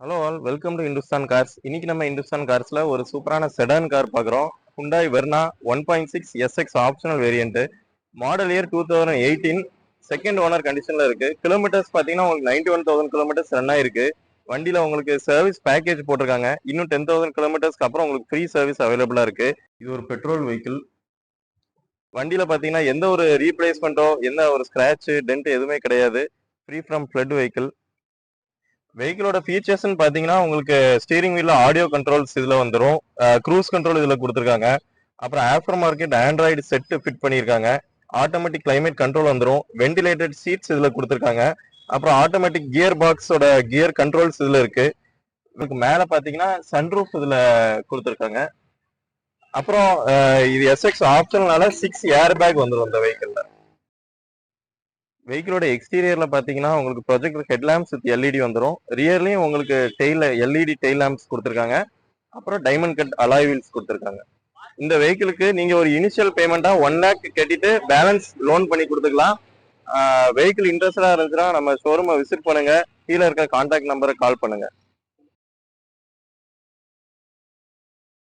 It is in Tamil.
Hello all welcome to Hindustan cars. இன்னைக்கு நம்ம இந்துஸ்தான் கார்ஸ்ல ஒரு சூப்பரான செடான் கார் பார்க்குறோம். Hyundai Verna 1.6 SX optional variant. Model year 2018. Second owner கண்டிஷன்ல இருக்கு. கிலோமீட்டர்ஸ் பார்த்தீங்கன்னா உங்களுக்கு 91,000 கிலோமீட்டர்ஸ் ரன் ஆயிருக்கு. வண்டியில உங்களுக்கு சர்வீஸ் பேக்கேஜ் போட்டிருக்காங்க. இன்னும் 10,000 கிலோமீட்டர்ஸ்க்கு அப்புறம் உங்களுக்கு ஃப்ரீ சர்வீஸ் அவைலபிளா இருக்கு. இது ஒரு பெட்ரோல் வெஹிக்கிள். வண்டியில பார்த்தீங்கன்னா எந்த ஒரு ரீப்ளேஸ்மெண்ட்டோ எந்த ஒரு ஸ்கிராட்ச் டென்ட் எதுவுமே கிடையாது. Free from flood vehicle. வெஹிக்கிளோட ஃபீச்சர்ஸ்னு பார்த்தீங்கன்னா உங்களுக்கு ஸ்டீரிங் வீல்ல ஆடியோ கண்ட்ரோல்ஸ் இதில் வந்துடும். க்ரூஸ் கண்ட்ரோல் இதில் கொடுத்துருக்காங்க. அப்புறம் after market Android set fit பண்ணியிருக்காங்க. ஆட்டோமேட்டிக் கிளைமேட் கண்ட்ரோல் வந்துடும். வென்டிலேட்டட் சீட்ஸ் இதில் கொடுத்துருக்காங்க. அப்புறம் ஆட்டோமேட்டிக் கியர் பாக்ஸோட கியர் கண்ட்ரோல்ஸ் இதில் இருக்கு. இதுக்கு மேலே பார்த்தீங்கன்னா சன்ரூஃப் இதில் கொடுத்துருக்காங்க. அப்புறம் இது எஸ்எக்ஸ் ஆப்ஷனால 6 ஏர் பேக் வந்துடும் இந்த வெஹிக்கிளில். வெஹிக்கிளோட எக்ஸ்டீரியர்ல பாத்தீங்கன்னா உங்களுக்கு ப்ரொஜெக்டர் ஹெட்லாம்ப்ஸ் வித் எல்இடி வந்துடும். ரியர்லயும் உங்களுக்கு டெய்ல எல்இடி டெய்ல் லேம்ப்ஸ் கொடுத்துருக்காங்க. அப்புறம் டைமண்ட் கட் அலாய் வீல்ஸ் கொடுத்துருக்காங்க. இந்த வெஹிக்கிளுக்கு நீங்க ஒரு இனிஷியல் பேமெண்டா 1 lakh கட்டிட்டு பேலன்ஸ் லோன் பண்ணி கொடுத்துக்கலாம். வெஹிக்கிள் இன்ட்ரெஸ்டடா இருந்துச்சுன்னா நம்ம ஷோரூமை விசிட் பண்ணுங்க. கீழே இருக்க கான்டாக்ட் நம்பரை கால் பண்ணுங்க.